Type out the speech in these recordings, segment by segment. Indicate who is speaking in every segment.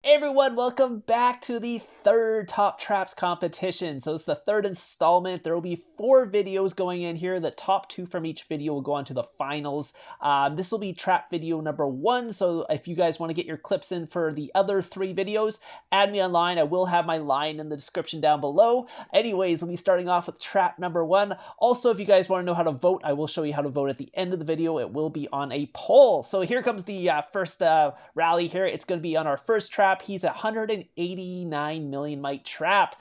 Speaker 1: Hey everyone, welcome back to the third Top Traps competition. So it's the third installment. There will be 4 videos going in here. The top 2 from each video will go on to the finals. This will be trap video number 1. So if you guys want to get your clips in for the other 3 videos, add me online. I will have my line in the description down below. Anyways, we'll be starting off with trap number 1. Also, if you guys want to know how to vote, I will show you how to vote at the end of the video. It will be on a poll. So here comes the first rally here. It's going to be on our first trap. He's a 189 million mite trap.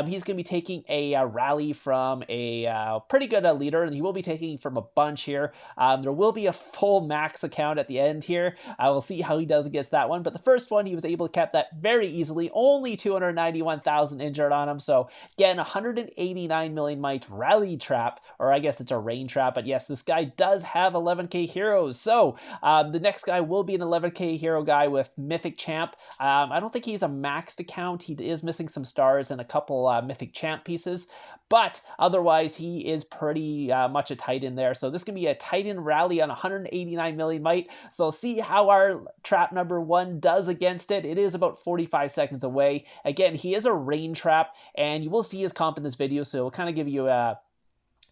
Speaker 1: He's going to be taking a rally from a pretty good leader, and he will be taking from a bunch here. There will be a full max account at the end here. I will see how he does against that one. But the first one, he was able to cap that very easily. Only 291,000 injured on him. So again, 189 million mite rally trap, or I guess it's a rain trap. But yes, this guy does have 11k heroes. So the next guy will be an 11k hero guy with Mythic Champ. I don't think he's a maxed account. He is missing some stars and a couple Mythic Champ pieces, but otherwise he is pretty much a Titan there. So this can be a Titan rally on 189 million might. So see how our trap number 1 does against it. It is about 45 seconds away. Again, he is a rain trap, and you will see his comp in this video, so it'll kind of give you a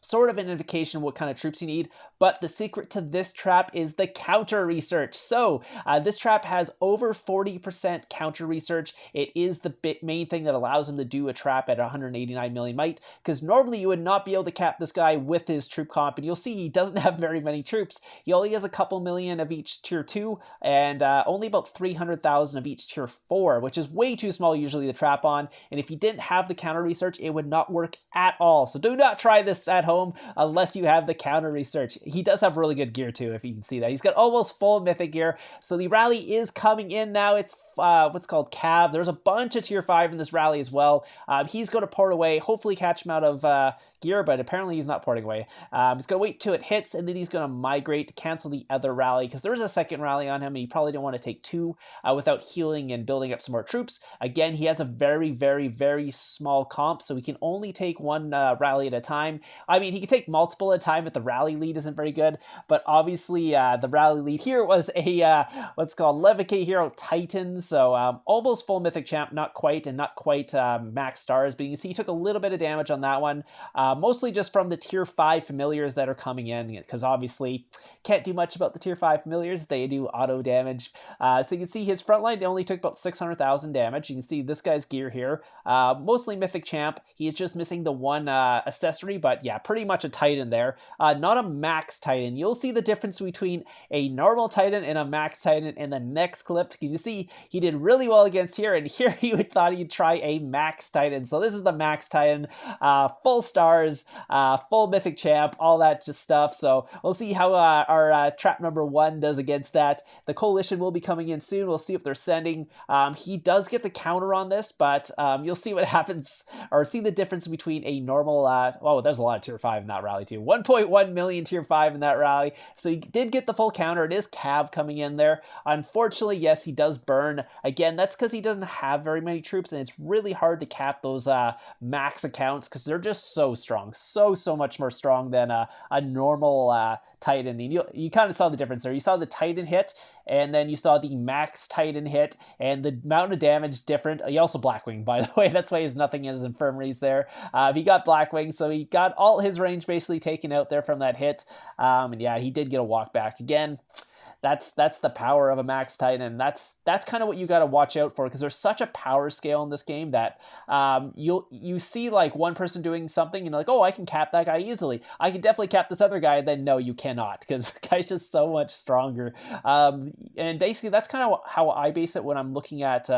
Speaker 1: sort of an indication of what kind of troops you need. But the secret to this trap is the counter research. So this trap has over 40% counter research. It is the main thing that allows him to do a trap at 189 million might, because normally you would not be able to cap this guy with his troop comp, and you'll see he doesn't have very many troops. He only has a couple million of each tier 2 and only about 300,000 of each tier 4, which is way too small usually to trap on. And if you didn't have the counter research, it would not work at all. So do not try this at home unless you have the counter research. He does have really good gear too, if you can see that. He's got almost full mythic gear. So the rally is coming in now. It's what's called Cav. There's a bunch of tier 5 in this rally as well. He's going to port away, hopefully catch him out of gear, but apparently he's not porting away. He's going to wait till it hits, and then he's going to migrate to cancel the other rally, because there is a second rally on him, and he probably don't want to take 2 without healing and building up some more troops. Again, he has a very, very, very small comp, so he can only take 1 rally at a time. I mean, he can take multiple at a time if the rally lead isn't very good, but obviously the rally lead here was a what's called 11k hero Titan, so almost full mythic champ, not quite, and not quite max stars, but you can see he took a little bit of damage on that one. Mostly just from the tier 5 familiars that are coming in, because obviously can't do much about the tier 5 familiars. They do auto damage. So you can see his front line only took about 600,000 damage. You can see this guy's gear here. Mostly mythic champ. He's just missing the 1 accessory, but yeah, pretty much a Titan there. Not a max Titan. You'll see the difference between a normal Titan and a max Titan in the next clip. You can see he did really well against here, and here you would thought he'd try a max Titan. So this is the max Titan, full stars, full mythic champ, all that just stuff. So we'll see how our trap number 1 does against that. The coalition will be coming in soon. We'll see if they're sending. He does get the counter on this, but you'll see what happens, or see the difference between a normal oh, there's a lot of tier 5 in that rally too. 1.1 million tier 5 in that rally. So he did get the full counter. It is Cav coming in there. Unfortunately, yes, he does burn. Again, that's because he doesn't have very many troops, and it's really hard to cap those max accounts, because they're just so strong, so much more strong than a normal Titan. And you kind of saw the difference there. You saw the Titan hit, and then you saw the max Titan hit, and the amount of damage different. He also Blackwing, by the way. That's why he's nothing in his infirmaries there. He got Blackwing, so he got all his range basically taken out there from that hit. And yeah, he did get a walk back again. That's the power of a max Titan. That's kind of what you got to watch out for, because there's such a power scale in this game that you see like one person doing something and you're like, oh, I can cap that guy easily. I can definitely cap this other guy. Then no, you cannot, because the guy's just so much stronger. And basically that's kind of how I base it when I'm looking at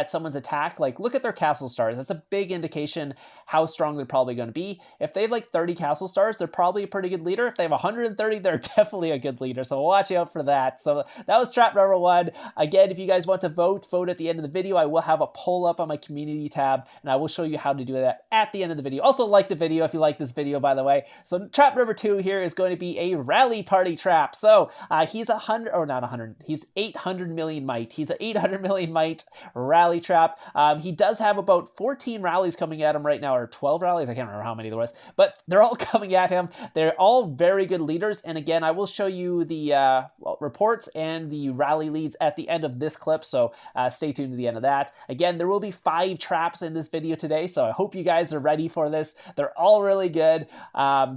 Speaker 1: someone's attack. Like, look at their castle stars. That's a big indication how strong they're probably going to be. If they have like 30 castle stars, they're probably a pretty good leader. If they have 130, they're definitely a good leader. So watch out for that. So that was trap number 1. Again, if you guys want to vote at the end of the video. I will have a poll up on my community tab, and I will show you how to do that at the end of the video. Also, like the video if you like this video, by the way. So trap number 2 here is going to be a rally party trap. So he's 100, or not 100, he's 800 million might. He's an 800 million might rally rally trap. He does have about 14 rallies coming at him right now, or 12 rallies. I can't remember how many there was, but they're all coming at him. They're all very good leaders. And again, I will show you the reports and the rally leads at the end of this clip. So stay tuned to the end of that. Again, there will be 5 traps in this video today. So I hope you guys are ready for this. They're all really good.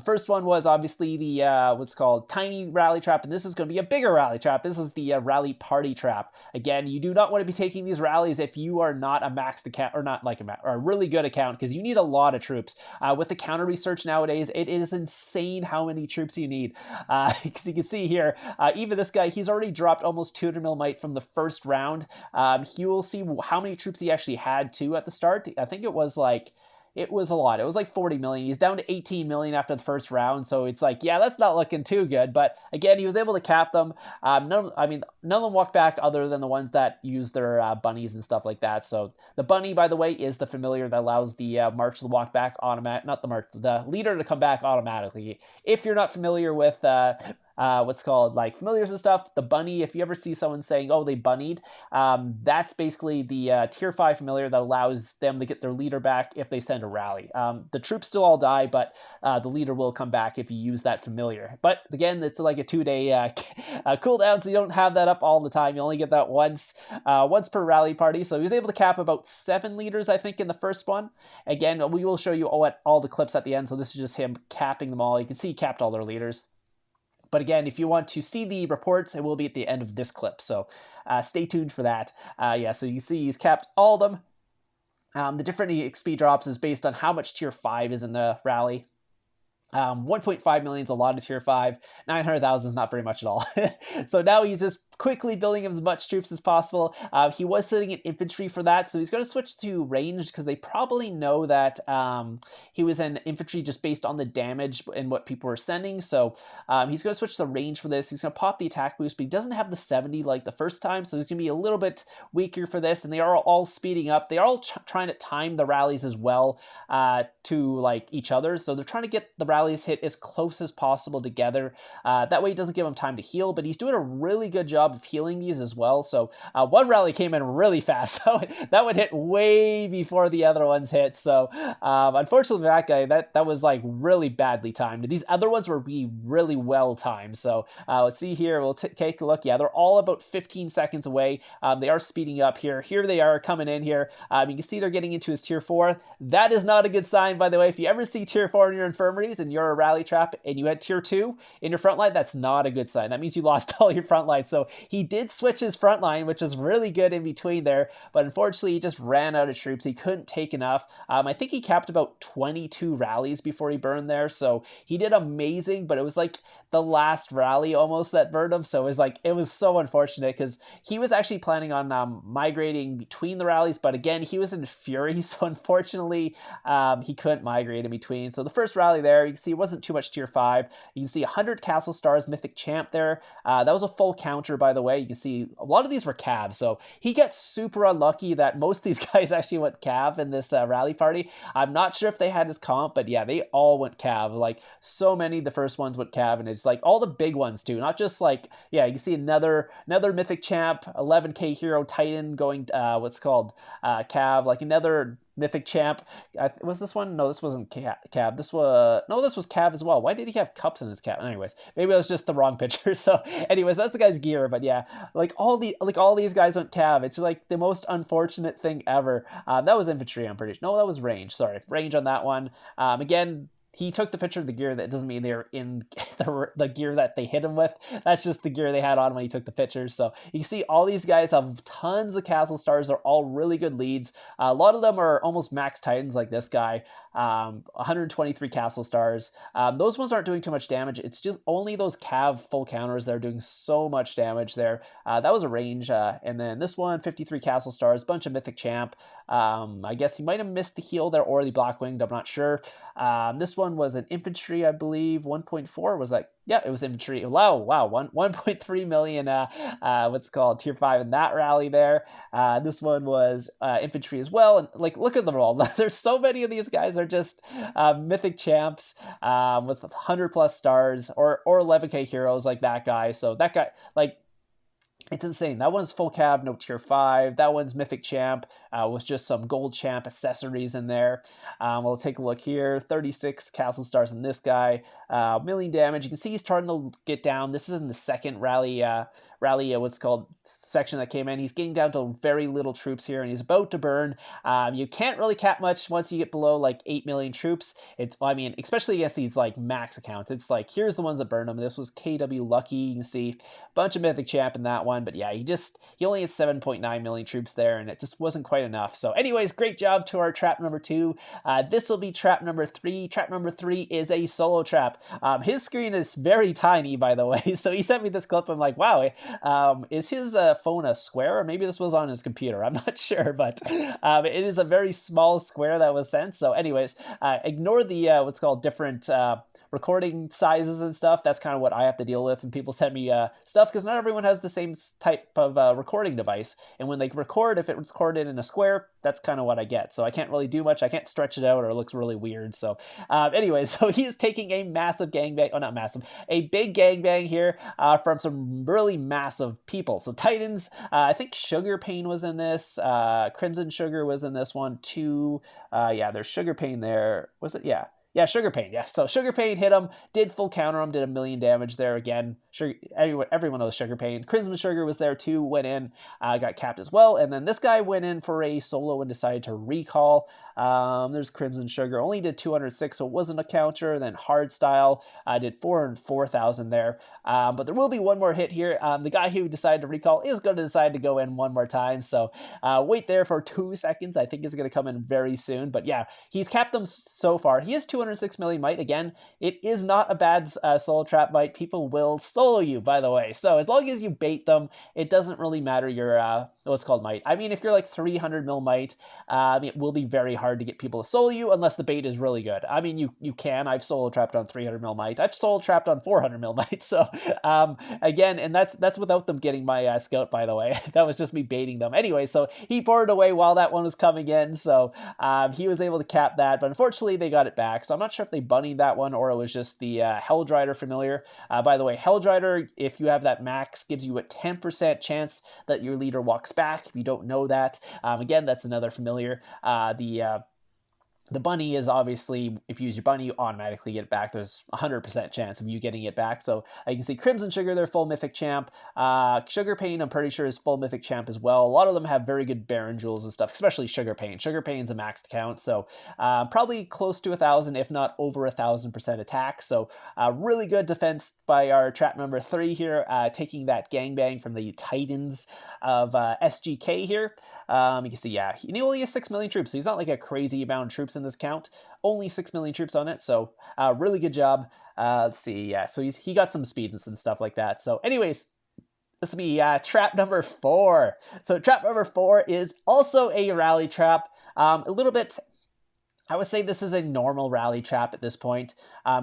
Speaker 1: First one was obviously the what's called tiny rally trap. And this is going to be a bigger rally trap. This is the rally party trap. Again, you do not want to be taking these rallies if you are not a maxed account, or not like or a really good account, because you need a lot of troops. With the counter research nowadays, it is insane how many troops you need. Because you can see here, even this guy, he's already dropped almost 200 mil might from the first round. You will see how many troops he actually had too at the start. I think it was a lot. It was like 40 million. He's down to 18 million after the first round. So it's like, yeah, that's not looking too good. But again, he was able to cap them. None of them walked back other than the ones that use their bunnies and stuff like that. So the bunny, by the way, is the familiar that allows the march to walk back the leader to come back automatically. If you're not familiar with what's called like familiars and stuff, the bunny, if you ever see someone saying, oh, they bunnied, that's basically the tier 5 familiar that allows them to get their leader back if they send a rally. The troops still all die, but the leader will come back if you use that familiar. But again, it's like a 2-day cooldown, so you don't have that up all the time. You only get that once per rally party. So he was able to cap about 7 leaders, I think, in the first one. Again, we will show you all the clips at the end, so this is just him capping them all. You can see he capped all their leaders. But again, if you want to see the reports, it will be at the end of this clip. So stay tuned for that. Yeah, so you see he's capped all of them. The different XP drops is based on how much tier 5 is in the rally. 1.5 million is a lot of tier 5. 900,000 is not very much at all. So now he's just quickly building as much troops as possible. He was sitting in infantry for that, so he's going to switch to ranged because they probably know that he was in infantry just based on the damage and what people were sending. So he's going to switch to range for this. He's going to pop the attack boost, but he doesn't have the 70 like the first time, so he's going to be a little bit weaker for this. And they are all speeding up. They are all trying to time the rallies as well to like each other. So they're trying to get the rallies hit as close as possible together. That way it doesn't give him time to heal, but he's doing a really good job of healing these as well. So one rally came in really fast. That would hit way before the other ones hit. So unfortunately for that guy, that was like really badly timed. These other ones were really well timed. So let's see here. We'll take a look. Yeah, they're all about 15 seconds away. They are speeding up here. Here they are coming in here. You can see they're getting into his tier 4. That is not a good sign, by the way. If you ever see tier 4 in your infirmaries and you're a rally trap and you had tier 2 in your front line, that's not a good sign. That means you lost all your front line. So he did switch his front line, which is really good in between there, but unfortunately he just ran out of troops. He couldn't take enough. I think he capped about 22 rallies before he burned there, so he did amazing, but it was like the last rally almost that burned him. So it was so unfortunate because he was actually planning on migrating between the rallies, but again, he was in fury, so unfortunately he couldn't migrate in between. So the first rally there, you can see it wasn't too much tier 5. You can see 100 castle stars mythic champ there. That was a full counter, by the way. You can see a lot of these were cav, so he got super unlucky that most of these guys actually went cav in this rally party. I'm not sure if they had his comp, but yeah, they all went cav. Like so many of the first ones went cav, and it's like all the big ones too, not just like, yeah, you can see another mythic champ, 11k hero titan going what's called cav, like another mythic champ. Was this one? No, this wasn't cab. This was cab as well. Why did he have cups in his cab? Anyways, maybe it was just the wrong picture. So anyways, that's the guy's gear. But yeah, all these guys went cab. It's like the most unfortunate thing ever. That was infantry, I'm pretty sure. No, that was range. Sorry, range on that one. Again, he took the picture of the gear. That doesn't mean they're in the gear that they hit him with. That's just the gear they had on when he took the pictures. So you can see all these guys have tons of castle stars. They're all really good leads. A lot of them are almost max titans like this guy. 123 castle stars. Those ones aren't doing too much damage. It's just only those cav full counters that are doing so much damage there. That was a range. And then this one, 53 castle stars, bunch of mythic champ. I guess he might have missed the heal there or the black winged. I'm not sure. This one was an infantry, I believe. 1.4 was like, yeah, it was infantry. Wow, 1.3 million what's called tier 5 in that rally there. This one was infantry as well. And like, look at them all. There's so many of these guys are just mythic champs with 100 plus stars or 11k heroes like that guy. So that guy, like, It's insane. That one's full cab, no tier 5. That one's Mythic Champ with just some gold champ accessories in there. We'll take a look here. 36 Castle Stars in this guy. Million damage. You can see he's starting to get down. This is in the second rally, what's called section that came in. He's getting down to very little troops here, and he's about to burn. You can't really cap much once you get below like 8 million troops. I mean, especially against these like max accounts. It's like, here's the ones that burn them. This was KW Lucky. You can see a bunch of Mythic Champ in that one. But yeah, he only had 7.9 million troops there, and it just wasn't quite enough. So anyways, great job to our trap number 2. This will be trap number 3. Trap number 3 is a solo trap. His screen is very tiny, by the way. So he sent me this clip. I'm like, wow, is his phone a square? Or maybe this was on his computer. I'm not sure, but it is a very small square that was sent. So anyways, ignore the what's called different recording sizes and stuff. That's kind of what I have to deal with when people send me stuff, because not everyone has the same type of recording device. And when they record, if it's recorded in a square, that's kind of what I get. So I can't really do much. I can't stretch it out or it looks really weird. So anyways, so he is taking a massive gangbang. Oh, not massive. A big gangbang here from some really massive people. So Titans, I think Sugar Pain was in this. Crimson Sugar was in this one too. Yeah, there's Sugar Pain there. Was it? Yeah. Yeah, Sugar Pain, yeah. So Sugar Pain hit him, did full counter him, did a million damage there again. Everyone knows Sugar Pain. Crimson Sugar was there too, went in, got capped as well. And then this guy went in for a solo and decided to recall. There's Crimson Sugar, only did 206, so it wasn't a counter. Then Hardstyle did 404,000 there. But there will be one more hit here. The guy who decided to recall is going to decide to go in one more time. So wait there for 2 seconds. I think it's going to come in very soon. But yeah, he's capped them so far. He has 206 million might. Again, it is not a bad solo trap might. People will solo you, by the way. So as long as you bait them, it doesn't really matter your what's called might. I mean, if you're like 300 mil might, it will be very hard to get people to solo you unless the bait is really good. I mean, you can. I've solo trapped on 300 mil might. I've solo trapped on 400 mil might. So again, and that's without them getting my scout, by the way. That was just me baiting them. Anyway, so he poured away while that one was coming in. So he was able to cap that, but unfortunately they got it back. So I'm not sure if they bunnied that one or it was just the Helldrider familiar. By the way, Helldrider, if you have that max, gives you a 10% chance that your leader walks back. If you don't know that, again, that's another familiar. The bunny is obviously, if you use your bunny, you automatically get it back. There's 100% chance of you getting it back. So you can see Crimson Sugar, they're full Mythic Champ. Sugar Pain, I'm pretty sure, is full Mythic Champ as well. A lot of them have very good Baron Jewels and stuff, especially Sugar Pain. Sugar Pain's a maxed account, so probably close to 1,000, if not over 1,000% attack. So really good defense by our trap number 3 here, taking that gangbang from the Titans of SGK here. You can see, yeah, he only has 6 million troops, so he's not like a crazy amount of troops in this count. Only 6 million troops on it, so really good job. Let's see, yeah, so he got some speeds and stuff like that. So anyways, this will be trap number 4. So trap number 4 is also a rally trap. A little bit, I would say this is a normal rally trap at this point.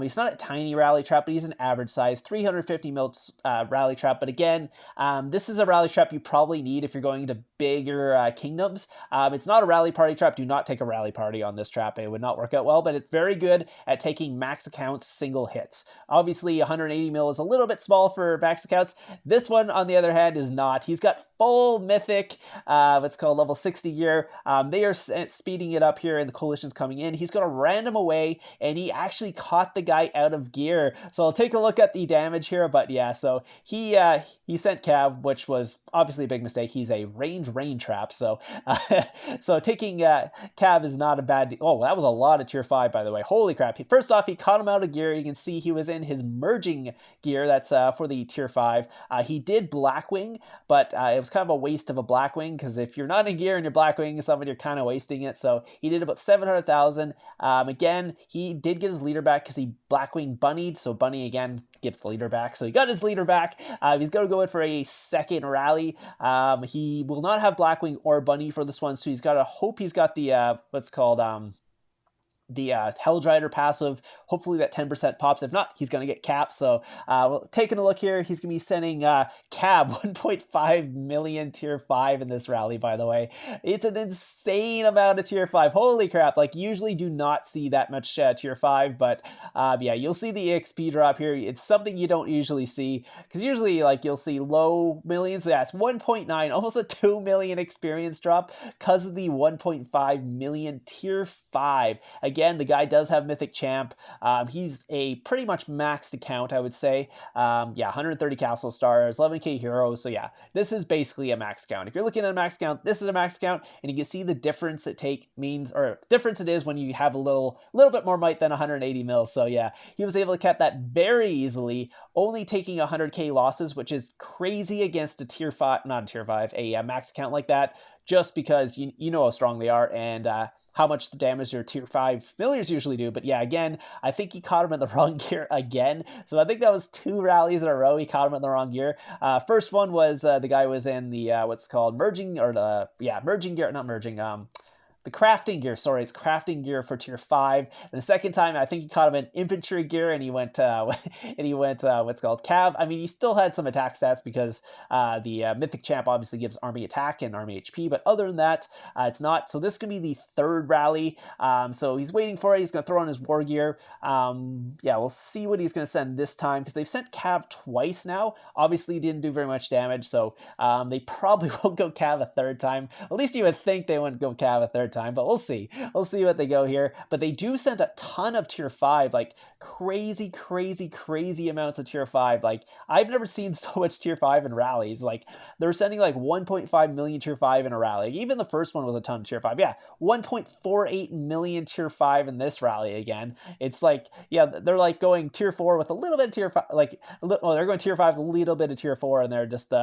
Speaker 1: He's not a tiny rally trap, but he's an average size, 350 mil rally trap. But again, this is a rally trap you probably need if you're going into bigger kingdoms. It's not a rally party trap. Do not take a rally party on this trap. It would not work out well, but it's very good at taking max accounts single hits. Obviously, 180 mil is a little bit small for max accounts. This one, on the other hand, is not. He's got full mythic, what's called level 60 gear. They are speeding it up here, and the coalition's coming in. He's going to random away, and he actually caught the guy out of gear. So I'll take a look at the damage here, but yeah, so he sent Cav, which was obviously a big mistake. He's a rain trap, so so taking Cav is not a bad deal. Oh, that was a lot of tier 5, by the way. Holy crap. First off, he caught him out of gear. You can see he was in his merging gear. That's for the tier 5. He did Blackwing, but it was kind of a waste of a Blackwing, because if you're not in gear and you're Blackwing someone, you're kind of wasting it. So he did about 700,000. Again, he did get his leader back because he Blackwing bunnied, so bunny again gives the leader back. So he got his leader back. He's going to go in for a second rally. He will not have Blackwing or bunny for this one, so he's got to hope he's got the what's called the Helldrider passive. Hopefully that 10% pops. If not, he's going to get capped. So taking a look here, he's going to be sending Cab 1.5 million tier 5 in this rally, by the way. It's an insane amount of tier 5. Holy crap. Like, usually do not see that much tier 5, but yeah, you'll see the EXP drop here. It's something you don't usually see, because usually, like, you'll see low millions. But yeah, it's 1.9, almost a 2 million experience drop because of the 1.5 million tier 5. Again, the guy does have Mythic Champ. He's a pretty much maxed account, I would say. Yeah, 130 Castle Stars, 11k heroes. So yeah, this is basically a max count. If you're looking at a max count, this is a max count, and you can see the difference difference it is when you have a little bit more might than 180 mil. So yeah, he was able to cap that very easily, only taking 100k losses, which is crazy against a tier 5, not a tier 5, a max account like that, just because you know how strong they are, and how much the damage your tier 5 familiars usually do. But yeah, again, I think he caught him in the wrong gear again. So I think that was 2 rallies in a row he caught him in the wrong gear. First one was the guy was in the what's called merging, or the merging gear, not merging, the crafting gear. Sorry, it's crafting gear for tier 5. And the second time, I think he caught him in infantry gear, and he went what's called cav. I mean, he still had some attack stats because the mythic champ obviously gives army attack and army HP, but other than that, it's not. So this is gonna be the third rally. So he's waiting for it. He's gonna throw on his war gear. Yeah, we'll see what he's gonna send this time, because they've sent cav twice now. Obviously, he didn't do very much damage, so they probably won't go cav a third time. At least you would think they wouldn't go cav a third time, but we'll see. We'll see what they go here. But they do send a ton of tier 5, like crazy amounts of tier 5. Like, I've never seen so much tier 5 in rallies. Like, they're sending like 1.5 million tier 5 in a rally. Even the first one was a ton of tier 5. Yeah, 1.48 million tier 5 in this rally again. It's like, yeah, they're like going tier 4 with a little bit of tier 5, like, well, they're going tier 5 with a little bit of tier 4, and they're just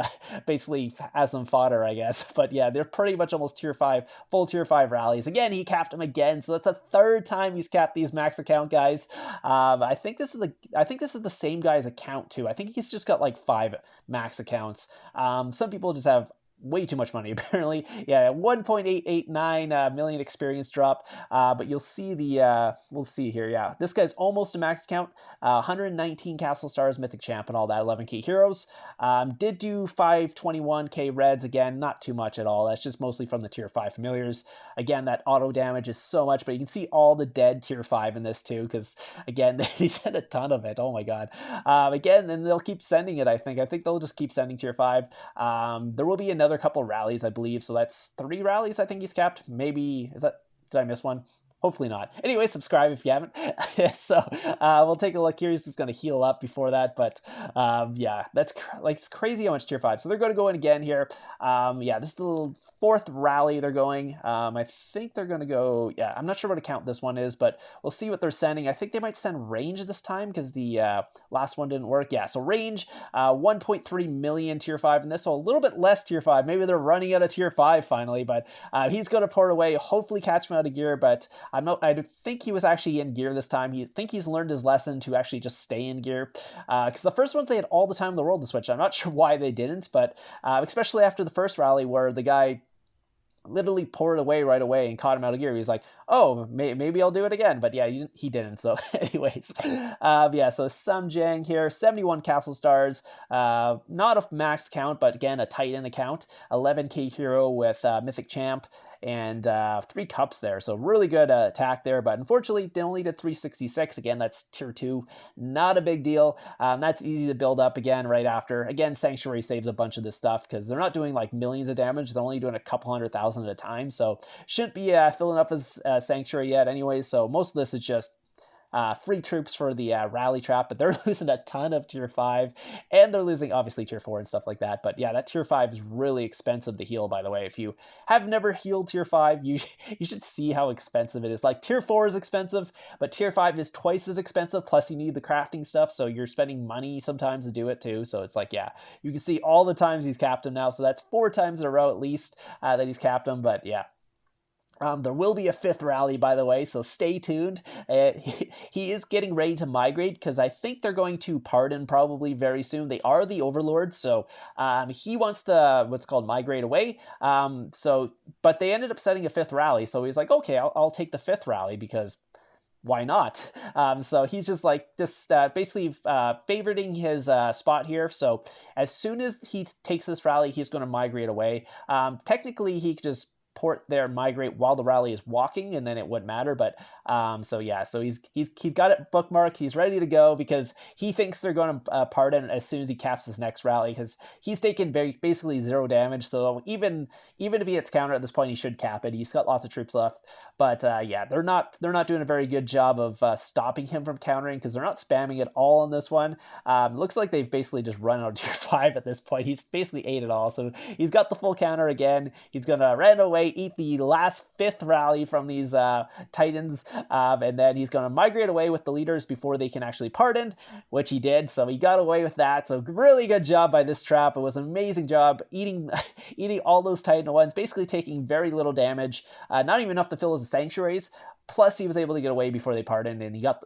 Speaker 1: basically as some fodder, I guess. But yeah, they're pretty much almost tier 5, full tier 5 rallies. Again, he capped him again, so that's the third time he's capped these max account guys. I think this is the same guy's account too. I think he's just got like 5 max accounts. Some people just have way too much money, apparently. Yeah, 1.889 million experience drop. But you'll see we'll see here. Yeah, this guy's almost a max account. 119 Castle Stars, Mythic Champ, and all that, 11k heroes. Did do 521k reds, again, not too much at all. That's just mostly from the tier 5 familiars. Again, that auto damage is so much, but you can see all the dead tier 5 in this too, because again, they sent a ton of it. Oh my god. Again, and they'll keep sending it, I think. I think they'll just keep sending tier 5. There will be another couple rallies, I believe, so that's 3 rallies I think he's capped. Maybe, did I miss one? Hopefully not. Anyway, subscribe if you haven't. So we'll take a look here. He's just going to heal up before that. But yeah, that's it's crazy how much tier 5. So they're going to go in again here. Yeah, this is the 4th rally they're going. I think they're going to go, yeah, I'm not sure what account this one is, but we'll see what they're sending. I think they might send range this time because the last one didn't work. Yeah, so range, 1.3 million tier 5 in this, so a little bit less tier 5. Maybe they're running out of tier 5 finally, but he's going to port away, hopefully catch him out of gear, but I think he was actually in gear this time. I think he's learned his lesson to actually just stay in gear. Because the first ones, they had all the time in the world to switch. I'm not sure why they didn't, but especially after the first rally where the guy literally poured away right away and caught him out of gear. He's like, oh, maybe I'll do it again. But yeah, he didn't. So anyways, yeah, so Samjang here, 71 Castle Stars, not a max count, but again, a Titan account, 11k hero with Mythic Champ, and 3 cups there. So really good attack there, but unfortunately they only did 366. Again, that's tier 2, not a big deal. That's easy to build up again right after. Again, Sanctuary saves a bunch of this stuff because they're not doing like millions of damage. They're only doing a couple 100,000 at a time, so shouldn't be filling up as Sanctuary yet anyways. So most of this is just free troops for the rally trap, but they're losing a ton of tier 5, and they're losing obviously tier 4 and stuff like that. But yeah, that tier 5 is really expensive to heal, by the way. If you have never healed tier 5, you should see how expensive it is. Like, tier 4 is expensive, but tier 5 is twice as expensive, plus you need the crafting stuff, so you're spending money sometimes to do it too. So it's like, yeah, you can see all the times he's capped him now, so that's 4 times in a row at least that he's capped him. But yeah, there will be a 5th rally, by the way, so stay tuned. He is getting ready to migrate because I think they're going to pardon probably very soon. They are the overlords, so he wants to what's called migrate away. But they ended up setting a 5th rally, so he's like, okay, I'll take the 5th rally because why not? So he's just like basically favoriting his spot here. So as soon as he takes this rally, he's going to migrate away. Technically, he could just port there, migrate while the rally is walking, and then it wouldn't matter. But so yeah, so he's got it bookmarked. He's ready to go because he thinks they're going to pardon as soon as he caps his next rally, because he's taken basically 0 damage. So even if he hits counter at this point, he should cap it. He's got lots of troops left. But yeah, they're not doing a very good job of stopping him from countering, because they're not spamming at all on this one. Looks like they've basically just run out of tier 5 at this point. He's basically ate it all. So he's got the full counter again. He's gonna run away, eat the last 5th rally from these Titans, and then he's gonna migrate away with the leaders before they can actually pardon, which he did. So he got away with that. So really good job by this trap. It was an amazing job eating all those Titan ones, basically taking very little damage, not even enough to fill his sanctuaries. Plus, he was able to get away before they pardoned, and he got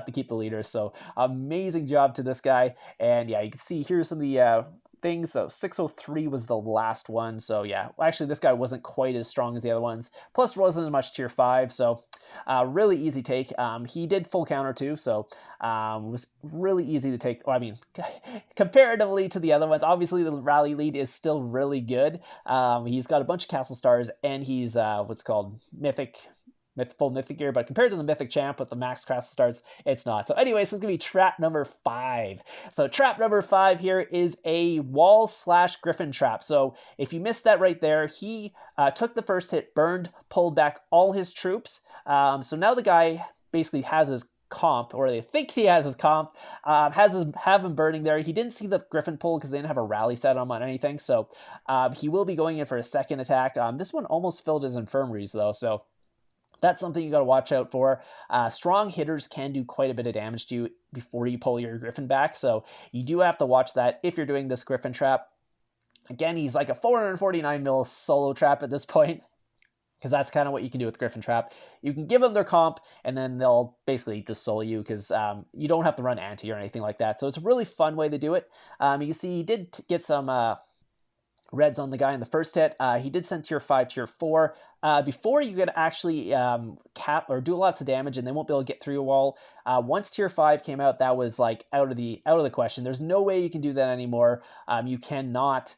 Speaker 1: to keep the leaders. So amazing job to this guy. And yeah, you can see here's some of the things. So 603 was the last one. So yeah, actually this guy wasn't quite as strong as the other ones. Plus wasn't as much tier 5. So really easy take. He did full counter too. So was really easy to take. Well, I mean, comparatively to the other ones, obviously the rally lead is still really good. He's got a bunch of castle stars, and he's what's called full mythic gear, but compared to the mythic champ with the max castle stars, it's not. So anyways, this is gonna be trap number 5. So trap number 5 here is a wall / griffin trap. So if you missed that right there, he took the first hit, burned, pulled back all his troops. So now the guy basically has his comp, or they think he has his comp, have him burning there. He didn't see the griffin pull because they didn't have a rally set on anything. So he will be going in for a second attack. This one almost filled his infirmaries though, so that's something you got to watch out for. Strong hitters can do quite a bit of damage to you before you pull your Griffin back, so you do have to watch that if you're doing this Griffin trap. Again, he's like a 449 mil solo trap at this point, because that's kind of what you can do with Griffin trap. You can give them their comp, and then they'll basically just solo you, because you don't have to run anti or anything like that. So it's a really fun way to do it. You can see he did get some reds on the guy in the first hit. He did send tier 5, tier 4. Before you could actually cap or do lots of damage, and they won't be able to get through your wall. Once tier 5 came out, that was like out of the question. There's no way you can do that anymore. You cannot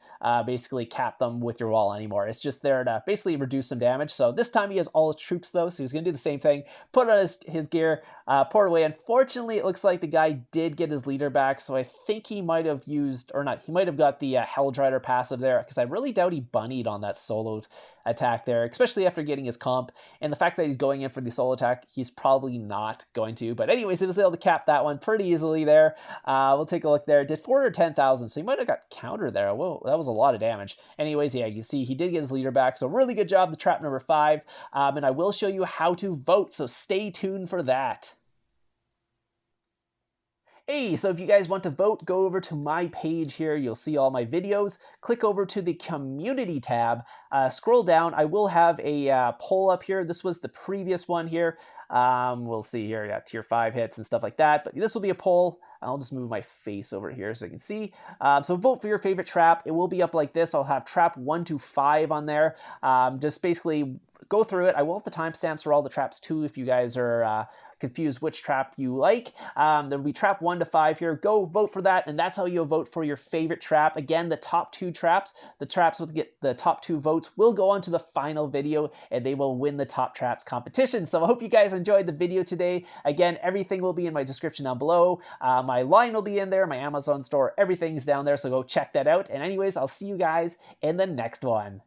Speaker 1: basically cap them with your wall anymore. It's just there to basically reduce some damage. So this time he has all his troops though, so he's gonna do the same thing. Put on his gear, pour it away. Unfortunately, it looks like the guy did get his leader back, so I think he might have used, or not, he might have got the Helldrider passive there, because I really doubt he bunnied on that solo attack there, especially after getting his comp. And the fact that he's going in for the solo attack, he's probably not going to. But anyways, he was able to cap that one pretty easily there. We'll take a look there. Did 410,000, so he might have got counter there. Whoa, that was a lot of damage. Anyways, yeah, you see he did get his leader back, so really good job, the trap number 5. And I will show you how to vote, so stay tuned for that. Hey, so if you guys want to vote, go over to my page here. You'll see all my videos. Click over to the community tab. Scroll down. I will have a poll up here. This was the previous one here. We'll see here. Yeah, tier 5 hits and stuff like that. But this will be a poll. I'll just move my face over here so you can see. So vote for your favorite trap. It will be up like this. I'll have trap 1 to 5 on there. Just basically go through it. I will have the timestamps for all the traps too if you guys are confused which trap you like. There'll be trap 1 to 5 here. Go vote for that, and that's how you'll vote for your favorite trap. Again, the top 2 traps, the traps with the top 2 votes will go on to the final video, and they will win the top traps competition. So I hope you guys enjoyed the video today. Again, everything will be in my description down below. My line will be in there, my Amazon store, everything's down there, so go check that out. And anyways, I'll see you guys in the next one.